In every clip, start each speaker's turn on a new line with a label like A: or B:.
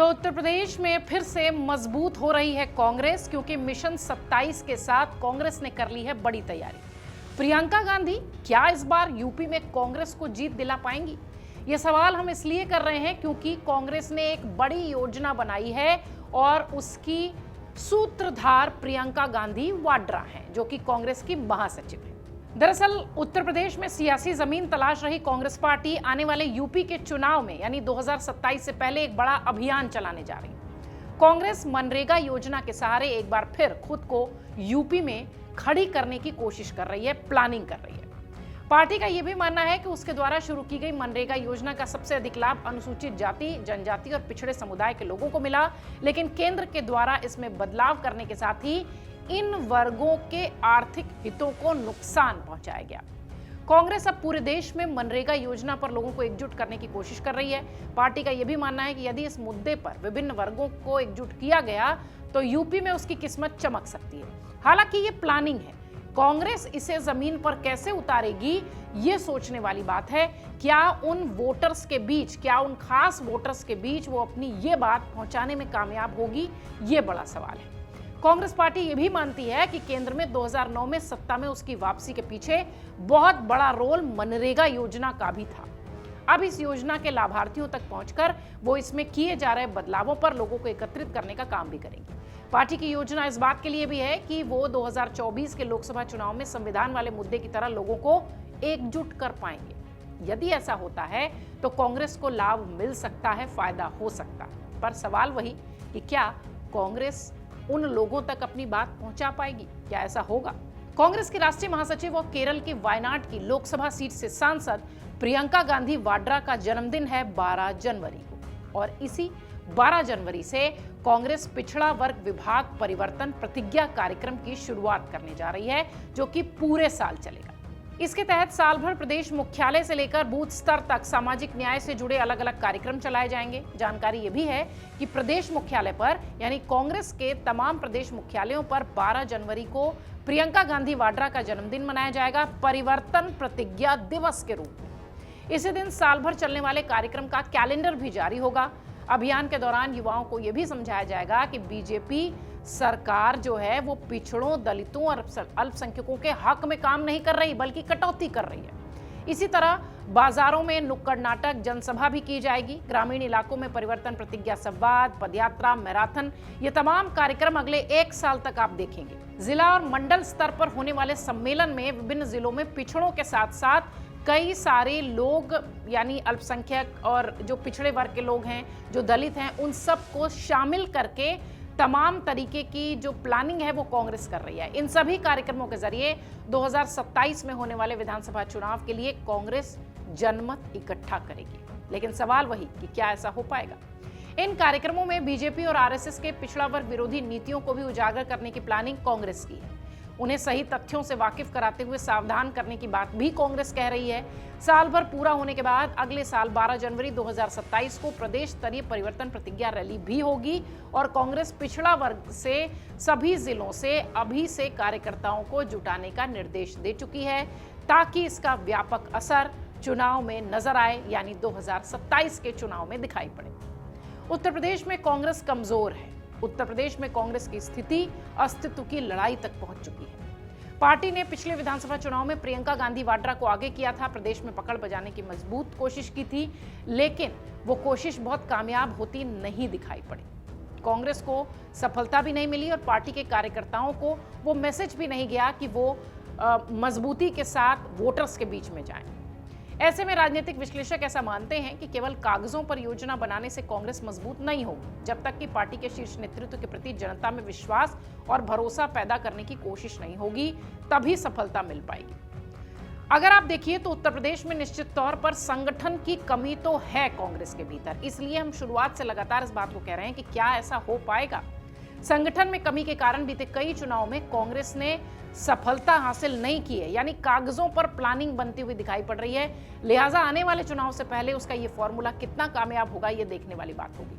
A: तो उत्तर प्रदेश में फिर से मजबूत हो रही है कांग्रेस, क्योंकि मिशन 27 के साथ कांग्रेस ने कर ली है बड़ी तैयारी। प्रियंका गांधी क्या इस बार यूपी में कांग्रेस को जीत दिला पाएंगी? ये सवाल हम इसलिए कर रहे हैं क्योंकि कांग्रेस ने एक बड़ी योजना बनाई है और उसकी सूत्रधार प्रियंका गांधी वाड्रा हैं, जो कि कांग्रेस की महासचिव है। दरअसल उत्तर प्रदेश में सियासी जमीन तलाश रही कांग्रेस पार्टी आने वाले यूपी के चुनाव में यानी 2027 से पहले एक बड़ा अभियान चलाने जा रही है। कांग्रेस मनरेगा योजना के सहारे एक बार फिर खुद को यूपी में खड़ी करने की कोशिश कर रही है, प्लानिंग कर रही है। पार्टी का यह भी मानना है कि उसके द्वारा शुरू की गई मनरेगा योजना का सबसे अधिक लाभ अनुसूचित जाति, जनजाति और पिछड़े समुदाय के लोगों को मिला, लेकिन केंद्र के द्वारा इसमें बदलाव करने के साथ ही इन वर्गों के आर्थिक हितों को नुकसान पहुंचाया गया। कांग्रेस अब पूरे देश में मनरेगा योजना पर लोगों को एकजुट करने की कोशिश कर रही है। पार्टी का यह भी मानना है कि यदि इस मुद्दे पर विभिन्न वर्गों को एकजुट किया गया तो यूपी में उसकी किस्मत चमक सकती है। हालांकि ये प्लानिंग है, कांग्रेस इसे जमीन पर कैसे उतारेगी ये सोचने वाली बात है। क्या उन वोटर्स के बीच, क्या उन खास वोटर्स के बीच वो अपनी ये बात पहुंचाने में कामयाब होगी, ये बड़ा सवाल है। कांग्रेस पार्टी ये भी मानती है कि केंद्र में 2009 में सत्ता में उसकी वापसी के पीछे बहुत बड़ा रोल मनरेगा योजना का भी था। अब इस योजना के लाभार्थियों तक पहुंचकर वो इसमें किए जा रहे बदलावों पर लोगों को एकत्रित करने का काम भी करेंगी। पार्टी की योजना इस बात के लिए भी है कि वो 2024 के लोकसभा चुनाव में संविधान वाले मुद्दे की तरह लोगों को एकजुट कर पाएंगे। यदि ऐसा होता है तो कांग्रेस को लाभ मिल सकता है, फायदा हो सकता है। पर सवाल वही कि क्या कांग्रेस उन लोगों तक अपनी बात पहुंचा पाएगी? क्या ऐसा होगा? कांग्रेस की राष्ट्रीय महासचिव और केरल की वायनाड की लोकसभा सीट से सांसद प्रियंका गांधी वाड्रा का जन्मदिन है 12 जनवरी को, और इसी 12 जनवरी से कांग्रेस पिछड़ा वर्ग विभाग परिवर्तन प्रतिज्ञा कार्यक्रम की शुरुआत करने जा रही है, जो कि पूरे साल चलेगा। इसके तहत साल भर प्रदेश मुख्यालय से लेकर बूथ स्तर तक सामाजिक न्याय से जुड़े अलग अलग कार्यक्रम चलाए जाएंगे। जानकारी ये भी है कि प्रदेश मुख्यालय पर यानी कांग्रेस के तमाम प्रदेश मुख्यालयों पर 12 जनवरी को प्रियंका गांधी वाड्रा का जन्मदिन मनाया जाएगा, परिवर्तन प्रतिज्ञा दिवस के रूप में। इसी दिन साल भर चलने वाले कार्यक्रम का कैलेंडर भी जारी होगा। अभियान के दौरान युवाओं को यह भी समझाया जाएगा कि बीजेपी सरकार जो है वो पिछड़ों, दलितों और अल्पसंख्यकों के हक में काम नहीं कर रही, बल्कि कटौती कर रही है। इसी तरह बाजारों में नुक्कड़ नाटक, जनसभा भी की जाएगी। ग्रामीण इलाकों में परिवर्तन प्रतिज्ञा संवाद, पदयात्रा, मैराथन, ये तमाम कार्यक्रम अगले 1 साल तक आप देखेंगे। जिला और मंडल स्तर पर होने वाले सम्मेलन में विभिन्न जिलों में पिछड़ों के साथ साथ कई सारे लोग यानी अल्पसंख्यक और जो पिछड़े वर्ग के लोग हैं, जो दलित हैं, उन सबको शामिल करके तमाम तरीके की जो प्लानिंग है वो कांग्रेस कर रही है। इन सभी कार्यक्रमों के जरिए 2027 में होने वाले विधानसभा चुनाव के लिए कांग्रेस जनमत इकट्ठा करेगी। लेकिन सवाल वही कि क्या ऐसा हो पाएगा? इन कार्यक्रमों में बीजेपी और आरएसएस के पिछड़ा वर्ग विरोधी नीतियों को भी उजागर करने की प्लानिंग कांग्रेस की है। उन्हें सही तथ्यों से वाकिफ कराते हुए सावधान करने की बात भी कांग्रेस कह रही है। साल भर पूरा होने के बाद अगले साल 12 जनवरी 2027 को प्रदेश स्तरीय परिवर्तन प्रतिज्ञा रैली भी होगी और कांग्रेस पिछड़ा वर्ग से सभी जिलों से अभी से कार्यकर्ताओं को जुटाने का निर्देश दे चुकी है, ताकि इसका व्यापक असर चुनाव में नजर आए, यानी 2027 के चुनाव में दिखाई पड़े। उत्तर प्रदेश में कांग्रेस कमजोर है। उत्तर प्रदेश में कांग्रेस की स्थिति अस्तित्व की लड़ाई तक पहुंच चुकी है। पार्टी ने पिछले विधानसभा चुनाव में प्रियंका गांधी वाड्रा को आगे किया था, प्रदेश में पकड़ बजाने की मजबूत कोशिश की थी, लेकिन वो कोशिश बहुत कामयाब होती नहीं दिखाई पड़ी। कांग्रेस को सफलता भी नहीं मिली और पार्टी के कार्यकर्ताओं को वो मैसेज भी नहीं गया कि वो मजबूती के साथ वोटर्स के बीच में जाएं। ऐसे में राजनीतिक विश्लेषक ऐसा मानते हैं कि केवल कागजों पर योजना बनाने से कांग्रेस मजबूत नहीं होगी, जब तक कि पार्टी के शीर्ष नेतृत्व के प्रति जनता में विश्वास और भरोसा पैदा करने की कोशिश नहीं होगी, तभी सफलता मिल पाएगी। अगर आप देखिए तो उत्तर प्रदेश में निश्चित तौर पर संगठन की कमी तो है कांग्रेस के भीतर, इसलिए हम शुरुआत से लगातार इस बात को कह रहे हैं कि क्या ऐसा हो पाएगा। संगठन में कमी के कारण बीते कई चुनाव में कांग्रेस ने सफलता हासिल नहीं की है, यानी कागजों पर प्लानिंग बनती हुई दिखाई पड़ रही है। लिहाजा आने वाले चुनाव से पहले उसका ये फॉर्मूला कितना कामयाब होगा, ये देखने वाली बात होगी।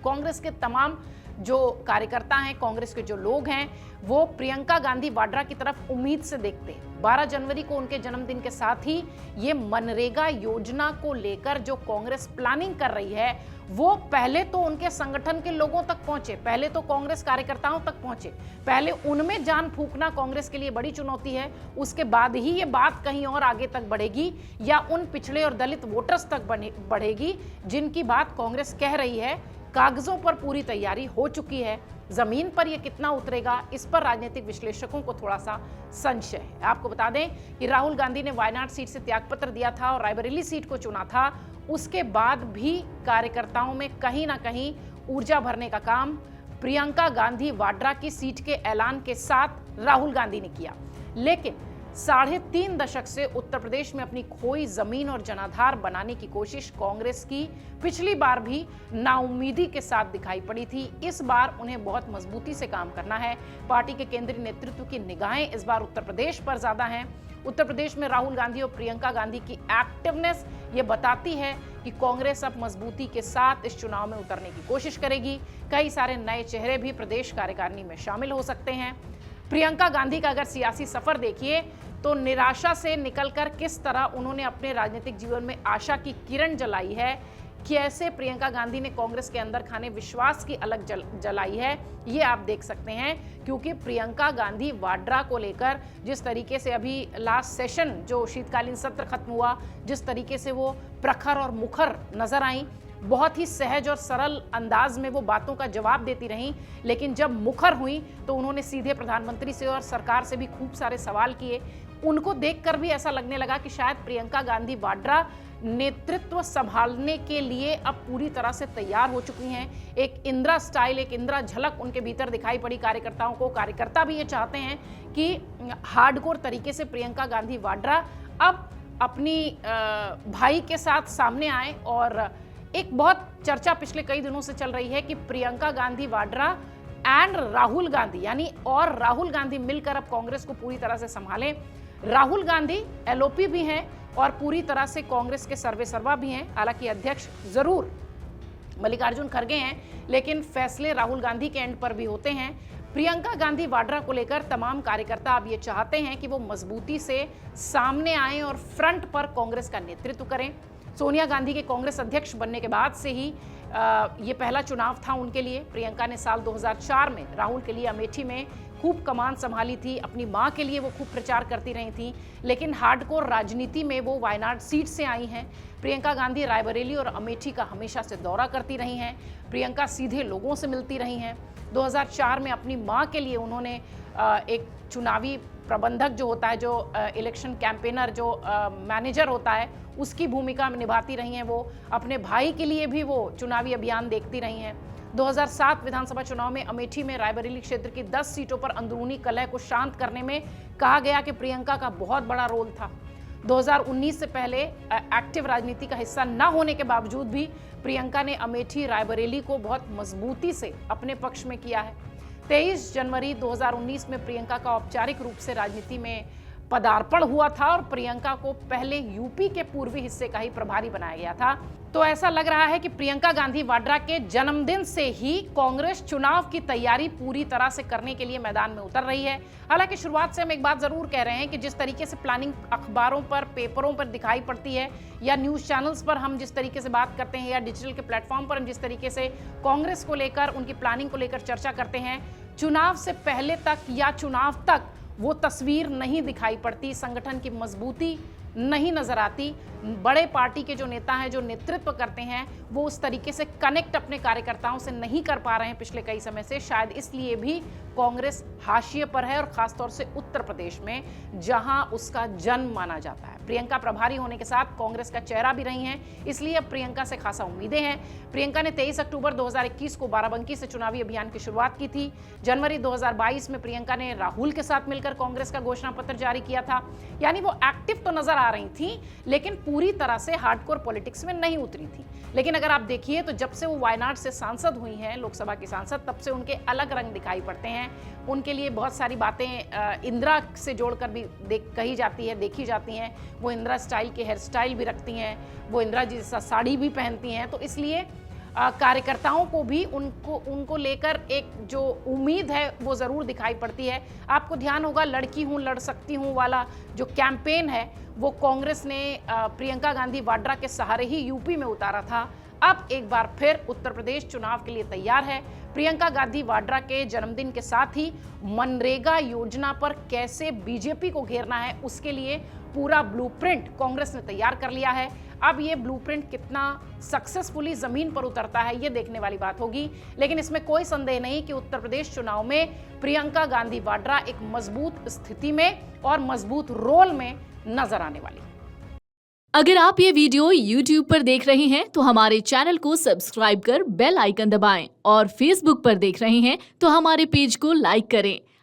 A: कांग्रेस के तमाम जो कार्यकर्ता हैं, कांग्रेस के जो लोग हैं, वो प्रियंका गांधी वाड्रा की तरफ उम्मीद से देखते हैं। 12 जनवरी को उनके जन्मदिन के साथ ही ये मनरेगा योजना को लेकर जो कांग्रेस प्लानिंग कर रही है, वो पहले तो उनके संगठन के लोगों तक पहुंचे, पहले तो कांग्रेस कार्यकर्ताओं तक पहुंचे, पहले उनमें जान फूंकना कांग्रेस के लिए बड़ी चुनौती है। उसके बाद ही ये बात कहीं और आगे तक बढ़ेगी या उन पिछड़े और दलित वोटर्स तक बढ़ेगी जिनकी बात कांग्रेस कह रही है। कागजों पर पूरी तैयारी हो चुकी है, जमीन पर यह कितना उतरेगा, इस पर राजनीतिक विश्लेषकों को थोड़ा सा संशय है। आपको बता दें कि राहुल गांधी ने वायनाड सीट से त्यागपत्र दिया था और रायबरेली सीट को चुना था। उसके बाद भी कार्यकर्ताओं में कहीं ना कहीं ऊर्जा भरने का काम प्रियंका गांधी वाड्रा की सीट के ऐलान के साथ राहुल गांधी ने किया। लेकिन 3.5 दशक से उत्तर प्रदेश में अपनी खोई जमीन और जनाधार बनाने की कोशिश कांग्रेस की पिछली बार भी नाउम्मीदी के साथ दिखाई पड़ी थी। इस बार उन्हें बहुत मजबूती से काम करना है। पार्टी के केंद्रीय नेतृत्व की निगाहें इस बार उत्तर प्रदेश पर ज्यादा हैं। उत्तर प्रदेश में राहुल गांधी और प्रियंका गांधी की एक्टिवनेस ये बताती है कि कांग्रेस अब मजबूती के साथ इस चुनाव में उतरने की कोशिश करेगी। कई सारे नए चेहरे भी प्रदेश कार्यकारिणी में शामिल हो सकते हैं। प्रियंका गांधी का अगर सियासी सफर देखिए तो निराशा से निकलकर किस तरह उन्होंने अपने राजनीतिक जीवन में आशा की किरण जलाई है, कैसे प्रियंका गांधी ने कांग्रेस के अंदर खाने विश्वास की अलग जलाई है, ये आप देख सकते हैं। क्योंकि प्रियंका गांधी वाड्रा को लेकर जिस तरीके से अभी लास्ट सेशन जो शीतकालीन सत्र खत्म हुआ, जिस तरीके से वो प्रखर और मुखर नजर आई, बहुत ही सहज और सरल अंदाज में वो बातों का जवाब देती रहीं, लेकिन जब मुखर हुई तो उन्होंने सीधे प्रधानमंत्री से और सरकार से भी खूब सारे सवाल किए। उनको देखकर भी ऐसा लगने लगा कि शायद प्रियंका गांधी वाड्रा नेतृत्व संभालने के लिए अब पूरी तरह से तैयार हो चुकी हैं। एक इंदिरा स्टाइल, एक इंदिरा झलक उनके भीतर दिखाई पड़ी कार्यकर्ताओं को। कार्यकर्ता भी ये चाहते हैं कि हार्डकोर तरीके से प्रियंका गांधी वाड्रा अब अपनी भाई के साथ सामने आए। और एक बहुत चर्चा पिछले कई दिनों से चल रही है कि प्रियंका गांधी वाड्रा एंड राहुल गांधी और राहुल गांधी मिलकर अब कांग्रेस को पूरी तरह से संभालें। राहुल गांधी एलओपी भी हैं और पूरी तरह से कांग्रेस के सर्वेसर्वा भी हैं। हालांकि अध्यक्ष जरूर मल्लिकार्जुन खड़गे हैं, लेकिन फैसले राहुल गांधी के एंड पर भी होते हैं। प्रियंका गांधी वाड्रा को लेकर तमाम कार्यकर्ता अब ये चाहते हैं कि वो मजबूती से सामने आएं और फ्रंट पर कांग्रेस का नेतृत्व करें। सोनिया गांधी के कांग्रेस अध्यक्ष बनने के बाद से ही ये पहला चुनाव था उनके लिए। प्रियंका ने साल 2004 में राहुल के लिए अमेठी में खूब कमान संभाली थी। अपनी मां के लिए वो खूब प्रचार करती रही थी, लेकिन हार्डकोर राजनीति में वो वायनाड सीट से आई हैं। प्रियंका गांधी रायबरेली और अमेठी का हमेशा से दौरा करती रही हैं। प्रियंका सीधे लोगों से मिलती रही हैं। 2004 में अपनी मां के लिए उन्होंने एक चुनावी प्रबंधक जो होता है, जो इलेक्शन कैंपेनर, जो मैनेजर होता है, उसकी भूमिका में निभाती रही हैं। वो अपने भाई के लिए भी वो चुनावी अभियान देखती रही हैं। 2007 विधानसभा चुनाव में अमेठी में रायबरेली क्षेत्र की 10 सीटों पर अंदरूनी कलह को शांत करने में कहा गया कि प्रियंका का बहुत बड़ा रोल था। 2019 से पहले एक्टिव राजनीति का हिस्सा न होने के बावजूद भी प्रियंका ने अमेठी रायबरेली को बहुत मजबूती से अपने पक्ष में किया है। 23 जनवरी 2019 में प्रियंका का औपचारिक रूप से राजनीति में पदार्पण हुआ था और प्रियंका को पहले यूपी के पूर्वी हिस्से का ही प्रभारी बनाया गया था। तो ऐसा लग रहा है कि प्रियंका गांधी वाड्रा के जन्मदिन से ही कांग्रेस चुनाव की तैयारी पूरी तरह से करने के लिए मैदान में उतर रही है। हालांकि शुरुआत से हम एक बात जरूर कह रहे हैं कि जिस तरीके से प्लानिंग अखबारों पर, पेपरों पर दिखाई पड़ती है, या न्यूज चैनल्स पर हम जिस तरीके से बात करते हैं, या डिजिटल के प्लेटफॉर्म पर हम जिस तरीके से कांग्रेस को लेकर, उनकी प्लानिंग को लेकर चर्चा करते हैं, चुनाव से पहले तक या चुनाव तक वो तस्वीर नहीं दिखाई पड़ती। संगठन की मजबूती नहीं नजर आती। बड़े पार्टी के जो नेता हैं, जो नेतृत्व करते हैं, वो उस तरीके से कनेक्ट अपने कार्यकर्ताओं से नहीं कर पा रहे हैं पिछले कई समय से। शायद इसलिए भी कांग्रेस हाशिए पर है, और खासतौर से उत्तर प्रदेश में जहां उसका जन्म माना जाता है। प्रियंका प्रभारी होने के साथ कांग्रेस का चेहरा भी रही हैं, इसलिए अब प्रियंका से खासा उम्मीदें हैं। प्रियंका ने 23 अक्टूबर 2021 को बाराबंकी से चुनावी अभियान की शुरुआत की थी। जनवरी 2022 में प्रियंका ने राहुल के साथ मिलकर कांग्रेस का घोषणा पत्र जारी किया था। यानी वो एक्टिव तो नजर आ रही थी, लेकिन पूरी तरह से हार्डकोर पॉलिटिक्स में नहीं उतरी थी। लेकिन अगर आप देखिए तो जब से वो वायनाड से सांसद हुई हैं, लोकसभा की सांसद, तब से उनके अलग रंग दिखाई पड़ते हैं। उनके लिए बहुत सारी बातें इंदिरा से जोड़कर भी कही जाती है, देखी जाती हैं। वो इंदिरा स्टाइल के हेयर स्टाइल भी रखती हैं, वो इंदिरा जी जैसा साड़ी भी पहनती हैं। तो इसलिए कार्यकर्ताओं को भी उनको लेकर एक जो उम्मीद है वो ज़रूर दिखाई पड़ती है। आपको ध्यान होगा, लड़की हूँ लड़ सकती हूँ वाला जो कैंपेन है वो कांग्रेस ने प्रियंका गांधी वाड्रा के सहारे ही यूपी में उतारा था। अब एक बार फिर उत्तर प्रदेश चुनाव के लिए तैयार है। प्रियंका गांधी वाड्रा के जन्मदिन के साथ ही मनरेगा योजना पर कैसे बीजेपी को घेरना है उसके लिए पूरा ब्लूप्रिंट कांग्रेस ने तैयार कर लिया है। अब ये ब्लूप्रिंट कितना सक्सेसफुली जमीन पर उतरता है ये देखने वाली बात होगी, लेकिन इसमें कोई संदेह नहीं कि उत्तर प्रदेश चुनाव में प्रियंका गांधी वाड्रा एक मजबूत स्थिति में और मजबूत रोल में नजर आने वाली।
B: अगर आप ये वीडियो YouTube पर देख रहे हैं तो हमारे चैनल को सब्सक्राइब कर बेल आइकन दबाएं और Facebook पर देख रहे हैं तो हमारे पेज को लाइक करें।